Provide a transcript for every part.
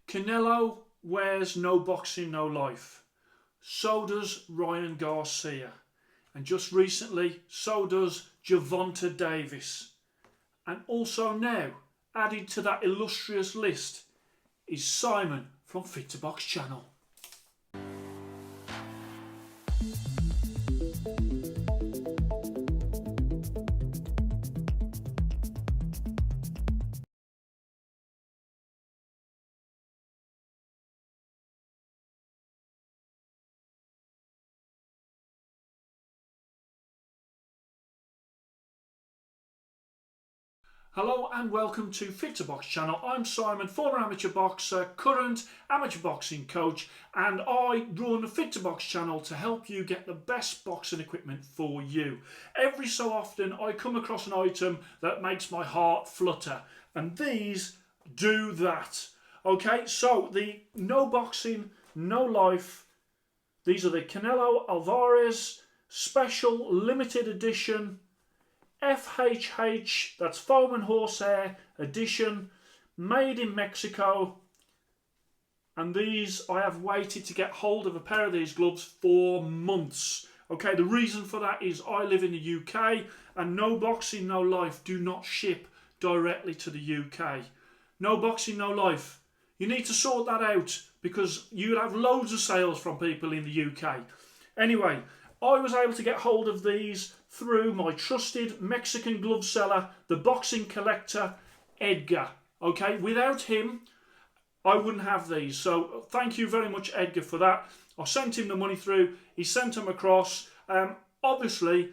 Canelo wears no boxing, no life. So does Ryan Garcia. And just recently, so does Gervonta Davis. And also now, added to that illustrious list, is Simon from Fit to Box channel. Hello and welcome to Fit to Box channel. I'm Simon, former amateur boxer, current amateur boxing coach, and I run Fit to Box channel to help you get the best boxing equipment for you. Every so often I come across an item that makes my heart flutter, and these do that. Okay, so the no boxing, no life. These are the Canelo Alvarez special limited edition FHH, that's foam and horsehair edition, made in Mexico. And these, I have waited to get hold of a pair of these gloves for months. Okay, the reason for that is I live in the UK and no boxing, no life do not ship directly to the UK. No boxing, no life. You need to sort that out because you'll have loads of sales from people in the UK. Anyway, I was able to get hold of these through my trusted Mexican glove seller, the boxing collector, Edgar. Okay, without him, I wouldn't have these. So thank you very much, Edgar, for that. I sent him the money through. He sent them across. Obviously,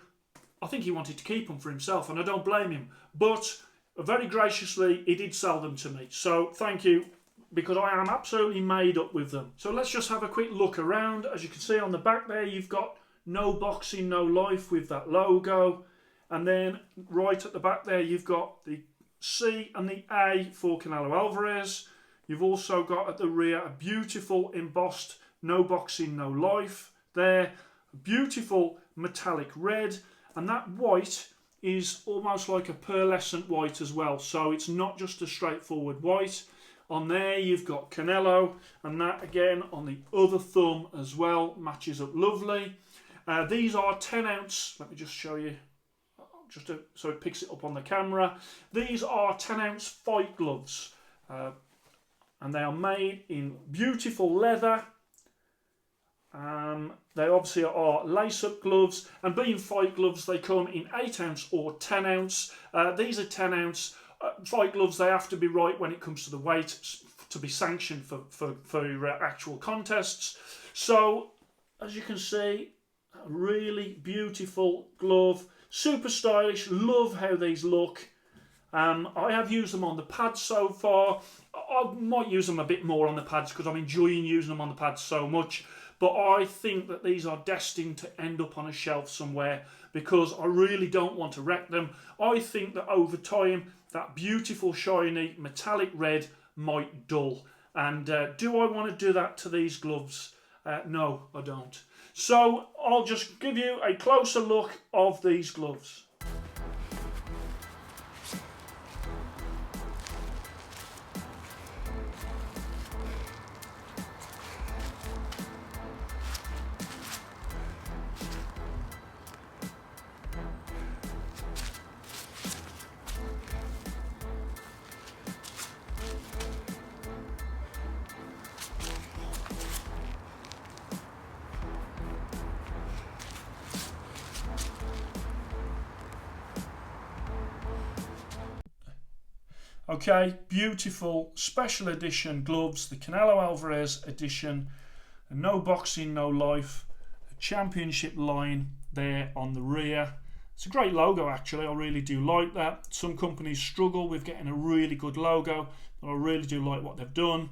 I think he wanted to keep them for himself, and I don't blame him. But very graciously, he did sell them to me. So thank you, because I am absolutely made up with them. So let's just have a quick look around. As you can see on the back there, you've got no boxing, no life with that logo. And then right at the back there, you've got the C and the A for Canelo Alvarez. You've also got at the rear a beautiful embossed no boxing, no life there. A beautiful metallic red. And that white is almost like a pearlescent white as well. So it's not just a straightforward white. On there you've got Canelo, and that again on the other thumb as well matches up lovely. These are 10 ounce, let me just show you, so it picks it up on the camera. These are 10 ounce fight gloves, and they are made in beautiful leather. They obviously are lace-up gloves, and being fight gloves, they come in 8 ounce or 10 ounce. These are 10 ounce. Fight gloves, they have to be right when it comes to the weight to be sanctioned for actual contests. So, as you can see, a really beautiful glove, super stylish. Love how these look. I have used them on the pads so far. I might use them a bit more on the pads because I'm enjoying using them on the pads so much. But I think that these are destined to end up on a shelf somewhere because I really don't want to wreck them. I think that over time, that beautiful shiny metallic red might dull. And do I want to do that to these gloves? No, I don't. So I'll just give you a closer look of these gloves. Okay, beautiful special edition gloves, the Canelo Alvarez edition, no boxing, no life, a championship line there on the rear. It's a great logo actually, I really do like that. Some companies struggle with getting a really good logo, but I really do like what they've done.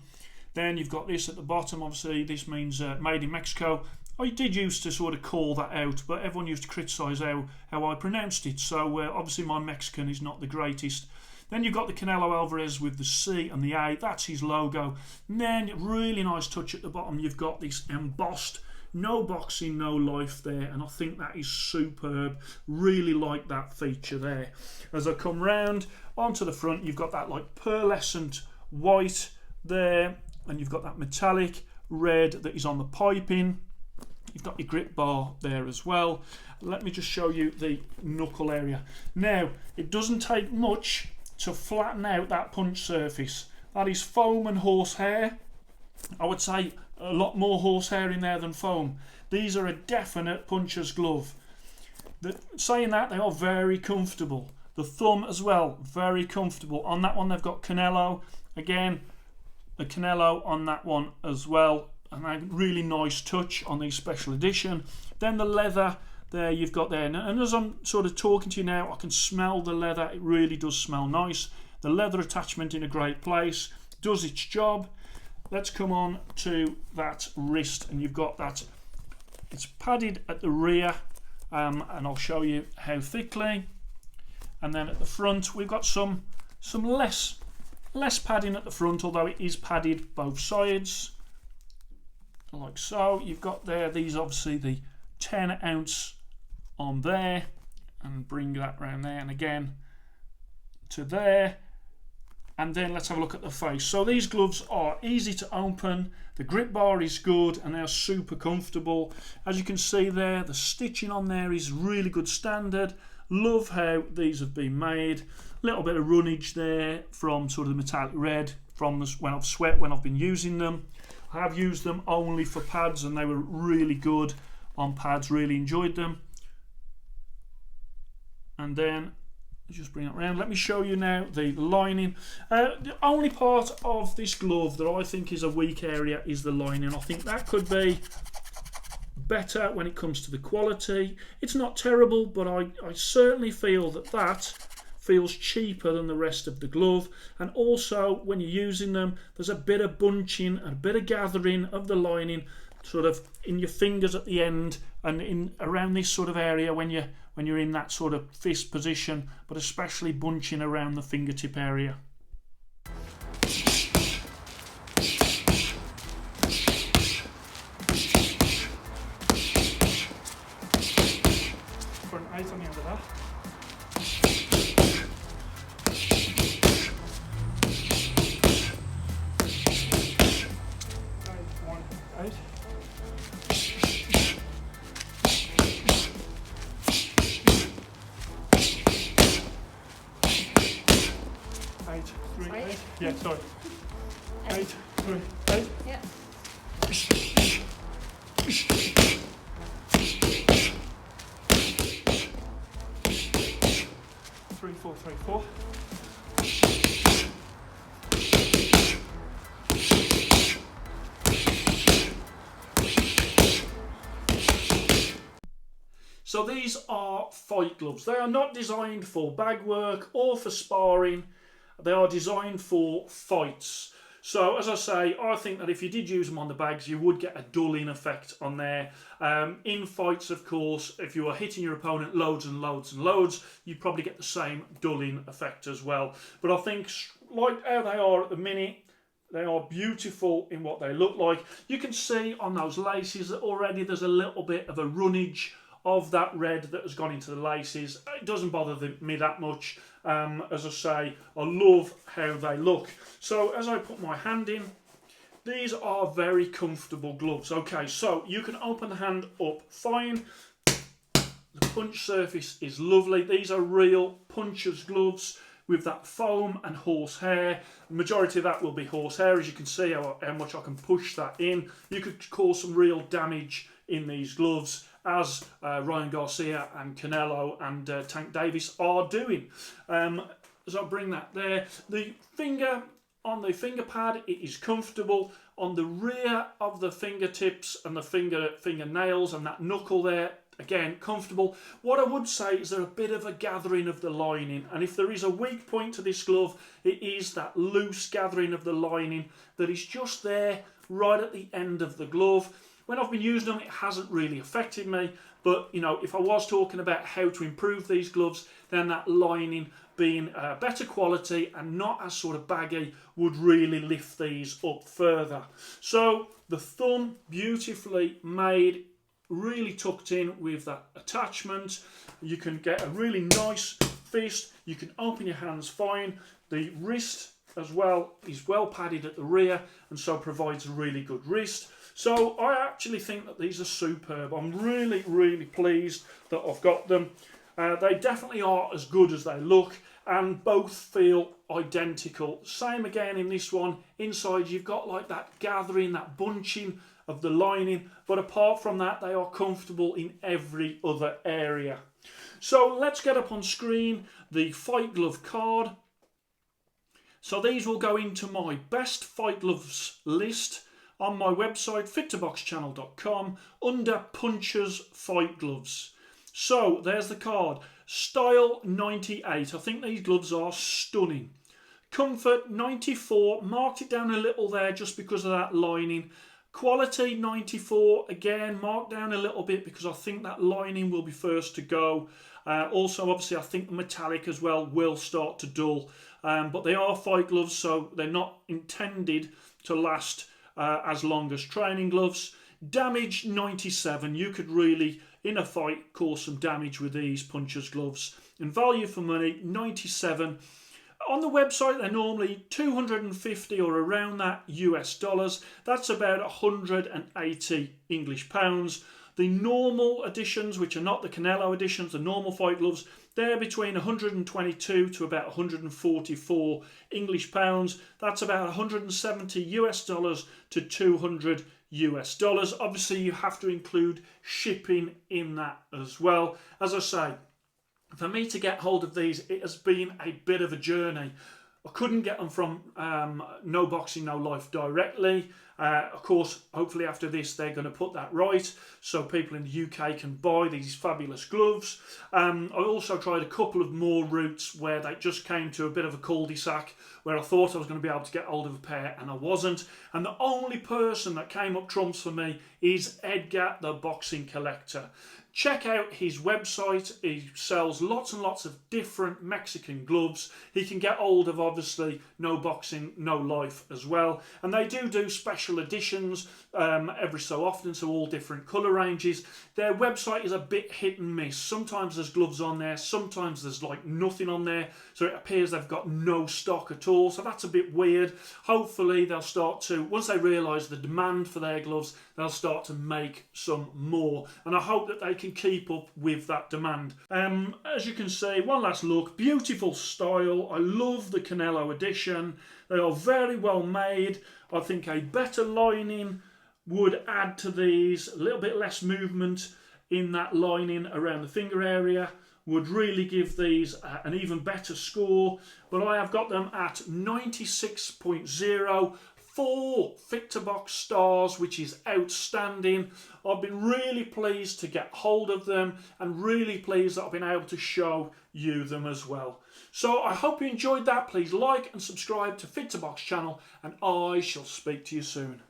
Then you've got this at the bottom, obviously this means made in Mexico. I did used to sort of call that out, but everyone used to criticise how I pronounced it, so obviously my Mexican is not the greatest. Then you've got the Canelo Alvarez with the C and the A, that's his logo. And then, really nice touch at the bottom, you've got this embossed no boxing, no life there, and I think that is superb. Really like that feature there. As I come round onto the front, you've got that like pearlescent white there, and you've got that metallic red that is on the piping. You've got your grip bar there as well. Let me just show you the knuckle area. Now, it doesn't take much to flatten out that punch surface. That is foam and horsehair. I would say a lot more horsehair in there than foam. These are a definite puncher's glove. Saying that, they are very comfortable. The thumb as well, very comfortable. On that one they've got CANELO. Again, the CANELO on that one as well. And a really nice touch on the special edition. Then the leather there you've got there. And as I'm sort of talking to you now, I can smell the leather. It really does smell nice. The leather attachment in a great place. Does its job. Let's come on to that wrist. And you've got that. It's padded at the rear. And I'll show you how thickly. And then at the front we've got some less padding at the front, although it is padded both sides. Like so. You've got there, these obviously the 10 ounce on there, and bring that round there and again to there. And then let's have a look at the face. So these gloves are easy to open, the grip bar is good, and they're super comfortable. As you can see there, the stitching on there is really good standard. Love how these have been made. A little bit of runnage there from sort of the metallic red from this when I've sweat when I've been using them. I have used them only for pads and they were really good on pads, really enjoyed them. And then just bring it around. Let me show you now the lining. The only part of this glove that I think is a weak area is the lining. I think that could be better when it comes to the quality. It's not terrible, but I certainly feel that feels cheaper than the rest of the glove. And also when you're using them, there's a bit of bunching and a bit of gathering of the lining sort of in your fingers at the end and in around this sort of area when you're in that sort of fist position, but especially bunching around the fingertip area. Put an 8 on the end of that. Yeah, sorry. 8, 3, 8. Yeah. 3, 4, 3, 4. So these are fight gloves. They are not designed for bag work or for sparring. They are designed for fights. So as I say, I think that if you did use them on the bags, you would get a dulling effect on there. In fights, of course, if you are hitting your opponent loads and loads and loads, you'd probably get the same dulling effect as well. But I think, like how they are at the minute, they are beautiful in what they look like. You can see on those laces that already there's a little bit of a runnage of that red that has gone into the laces. It doesn't bother me that much. As I say, I love how they look. So as I put my hand in, these are very comfortable gloves. Okay, so you can open the hand up fine. The punch surface is lovely. These are real puncher's gloves with that foam and horsehair. The majority of that will be horsehair, as you can see how much I can push that in. You could cause some real damage in these gloves, as Ryan Garcia and CANELO and Tank Davis are doing. So I'll bring that there. The finger, on the finger pad, it is comfortable. On the rear of the fingertips and the fingernails and that knuckle there, again, comfortable. What I would say is there a bit of a gathering of the lining, and if there is a weak point to this glove, it is that loose gathering of the lining that is just there right at the end of the glove. When I've been using them, it hasn't really affected me, but you know, if I was talking about how to improve these gloves, then that lining being better quality and not as sort of baggy would really lift these up further. So the thumb, beautifully made, really tucked in with that attachment. You can get a really nice fist. You can open your hands fine. The wrist as well is well padded at the rear and so provides a really good wrist. So I actually think that these are superb. I'm really, really pleased that I've got them. They definitely are as good as they look, and both feel identical. Same again in this one. Inside you've got like that gathering, that bunching of the lining, but apart from that they are comfortable in every other area. So let's get up on screen the Fight Glove card. So these will go into my best Fight Gloves list on my website fit2boxchannel.com under Punchers Fight Gloves. So there's the card. Style 98. I think these gloves are stunning. Comfort 94. Marked it down a little there just because of that lining. Quality 94. Again, marked down a little bit because I think that lining will be first to go. Also, obviously, I think the metallic as well will start to dull. But they are fight gloves, so they're not intended to last as long as training gloves. Damage 97. You could really, in a fight, cause some damage with these Punchers gloves. And value for money 97. On the website they're normally 250 or around that US dollars. That's about 180 English pounds. The normal editions, which are not the Canelo editions, the normal fight gloves, they're between 122 to about 144 English pounds. That's about 170 US dollars to 200 US dollars. Obviously, you have to include shipping in that as well. As I say, for me to get hold of these, it has been a bit of a journey. I couldn't get them from No Boxing No Life directly. Of course, hopefully after this they're going to put that right so people in the UK can buy these fabulous gloves. I also tried a couple of more routes where they just came to a bit of a cul-de-sac where I thought I was going to be able to get hold of a pair and I wasn't. And the only person that came up trumps for me is Edgar the Boxing Collector. Check out his website. He sells lots and lots of different Mexican gloves. He can get hold of, obviously, No Boxing, No Life as well. And they do special editions every so often, so all different colour ranges. Their website is a bit hit and miss. Sometimes there's gloves on there, sometimes there's like nothing on there. So it appears they've got no stock at all. So that's a bit weird. Hopefully they'll start to, once they realise the demand for their gloves, they'll start to make some more. And I hope that they can keep up with that demand. As you can see, one last look. Beautiful style. I love the Canelo edition. They are very well made. I think a better lining would add to these. A little bit less movement in that lining around the finger area would really give these an even better score. But I have got them at 96.0. 4 Fit2Box stars, which is outstanding. I've been really pleased to get hold of them and really pleased that I've been able to show you them as well. So I hope you enjoyed that. Please like and subscribe to Fit2Box channel and I shall speak to you soon.